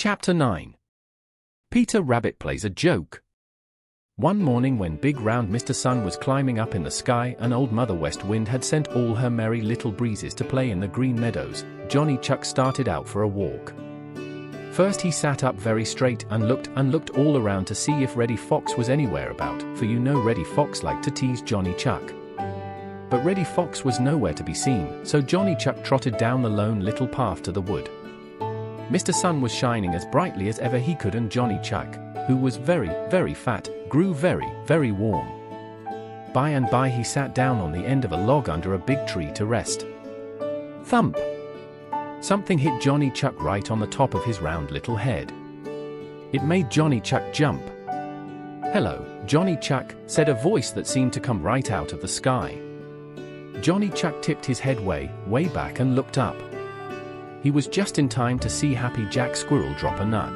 Chapter 9. Peter Rabbit Plays a Joke. One morning when big round Mr. Sun was climbing up in the sky and Old Mother West Wind had sent all her merry little breezes to play in the green meadows, Johnny Chuck started out for a walk. First he sat up very straight and looked all around to see if Reddy Fox was anywhere about, for you know Reddy Fox liked to tease Johnny Chuck. But Reddy Fox was nowhere to be seen, so Johnny Chuck trotted down the lone little path to the wood. Mr. Sun was shining as brightly as ever he could, and Johnny Chuck, who was very, very fat, grew very, very warm. By and by he sat down on the end of a log under a big tree to rest. Thump! Something hit Johnny Chuck right on the top of his round little head. It made Johnny Chuck jump. "Hello, Johnny Chuck," said a voice that seemed to come right out of the sky. Johnny Chuck tipped his head way back and looked up. He was just in time to see Happy Jack Squirrel drop a nut.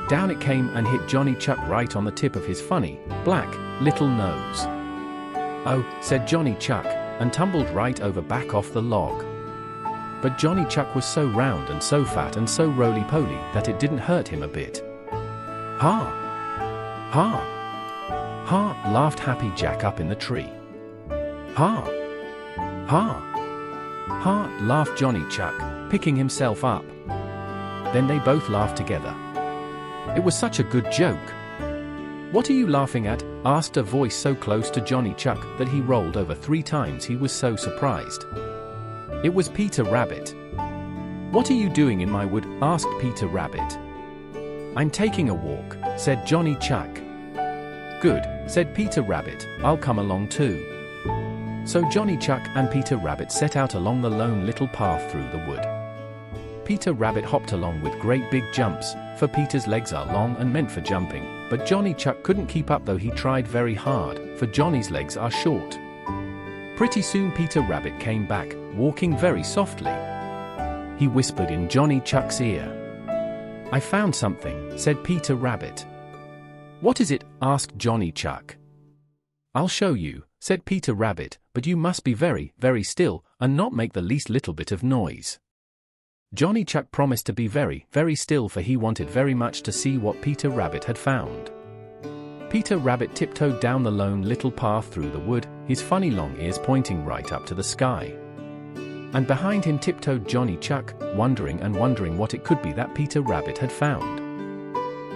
Down it came and hit Johnny Chuck right on the tip of his funny, black, little nose. "Oh," said Johnny Chuck, and tumbled right over back off the log. But Johnny Chuck was so round and so fat and so roly-poly that it didn't hurt him a bit. "Ha! Ha! Ha!" laughed Happy Jack up in the tree. "Ha! Ha! Ha!" laughed Johnny Chuck, picking himself up. Then they both laughed together. It was such a good joke. "What are you laughing at?" asked a voice so close to Johnny Chuck that he rolled over 3 times, he was so surprised. It was Peter Rabbit. "What are you doing in my wood?" asked Peter Rabbit. "I'm taking a walk," said Johnny Chuck. "Good," said Peter Rabbit, "I'll come along too." So Johnny Chuck and Peter Rabbit set out along the lone little path through the wood. Peter Rabbit hopped along with great big jumps, for Peter's legs are long and meant for jumping, but Johnny Chuck couldn't keep up though he tried very hard, for Johnny's legs are short. Pretty soon Peter Rabbit came back, walking very softly. He whispered in Johnny Chuck's ear. "I found something," said Peter Rabbit. "What is it?" asked Johnny Chuck. "I'll show you," said Peter Rabbit, "but you must be very, very still, and not make the least little bit of noise." Johnny Chuck promised to be very, very still, for he wanted very much to see what Peter Rabbit had found. Peter Rabbit tiptoed down the lone little path through the wood, his funny long ears pointing right up to the sky. And behind him tiptoed Johnny Chuck, wondering and wondering what it could be that Peter Rabbit had found.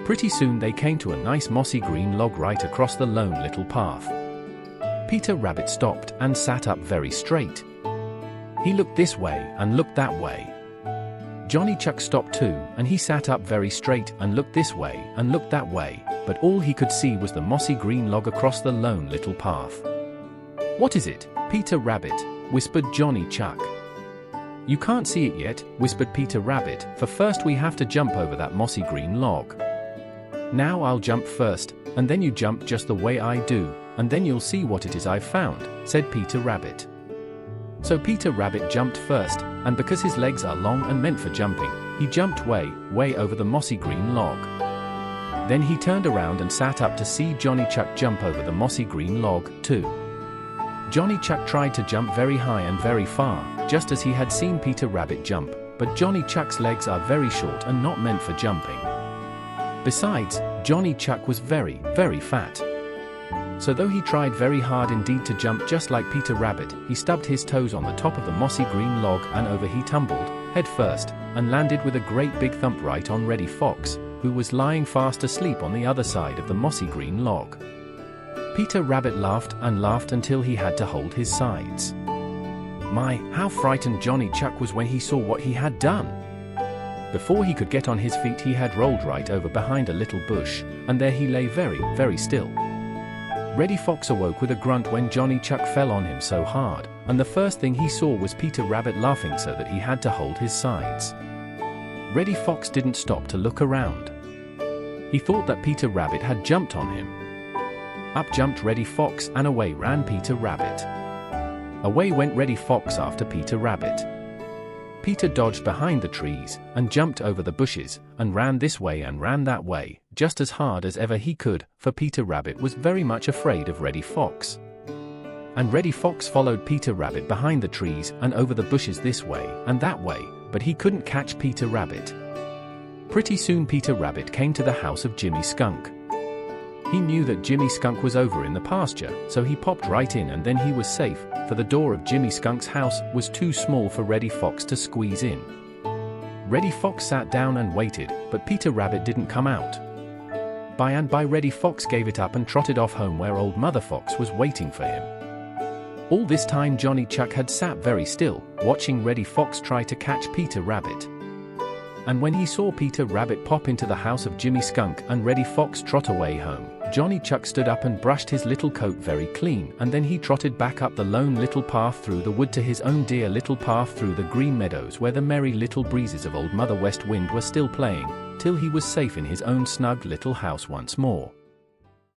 Pretty soon they came to a nice mossy green log right across the lone little path. Peter Rabbit stopped and sat up very straight. He looked this way and looked that way. Johnny Chuck stopped too, and he sat up very straight and looked this way and looked that way, but all he could see was the mossy green log across the lone little path. "What is it, Peter Rabbit?" whispered Johnny Chuck. "You can't see it yet," whispered Peter Rabbit, "for first we have to jump over that mossy green log." "Now I'll jump first, and then you jump just the way I do, and then you'll see what it is I've found," said Peter Rabbit. So Peter Rabbit jumped first, and because his legs are long and meant for jumping, he jumped way over the mossy green log. Then he turned around and sat up to see Johnny Chuck jump over the mossy green log, too. Johnny Chuck tried to jump very high and very far, just as he had seen Peter Rabbit jump, but Johnny Chuck's legs are very short and not meant for jumping. Besides, Johnny Chuck was very, very fat. So though he tried very hard indeed to jump just like Peter Rabbit, he stubbed his toes on the top of the mossy green log and over he tumbled, head first, and landed with a great big thump right on Reddy Fox, who was lying fast asleep on the other side of the mossy green log. Peter Rabbit laughed and laughed until he had to hold his sides. My, how frightened Johnny Chuck was when he saw what he had done! Before he could get on his feet he had rolled right over behind a little bush, and there he lay very, very still. Reddy Fox awoke with a grunt when Johnny Chuck fell on him so hard, and the first thing he saw was Peter Rabbit laughing so that he had to hold his sides. Reddy Fox didn't stop to look around. He thought that Peter Rabbit had jumped on him. Up jumped Reddy Fox and away ran Peter Rabbit. Away went Reddy Fox after Peter Rabbit. Peter dodged behind the trees and jumped over the bushes and ran this way and ran that way, just as hard as ever he could, for Peter Rabbit was very much afraid of Reddy Fox. And Reddy Fox followed Peter Rabbit behind the trees and over the bushes this way and that way, but he couldn't catch Peter Rabbit. Pretty soon Peter Rabbit came to the house of Jimmy Skunk. He knew that Jimmy Skunk was over in the pasture, so he popped right in and then he was safe, for the door of Jimmy Skunk's house was too small for Reddy Fox to squeeze in. Reddy Fox sat down and waited, but Peter Rabbit didn't come out. By and by Reddy Fox gave it up and trotted off home where Old Mother Fox was waiting for him. All this time Johnny Chuck had sat very still, watching Reddy Fox try to catch Peter Rabbit. And when he saw Peter Rabbit pop into the house of Jimmy Skunk and Reddy Fox trot away home, Johnny Chuck stood up and brushed his little coat very clean, and then he trotted back up the lone little path through the wood to his own dear little path through the green meadows where the merry little breezes of Old Mother West Wind were still playing, till he was safe in his own snug little house once more.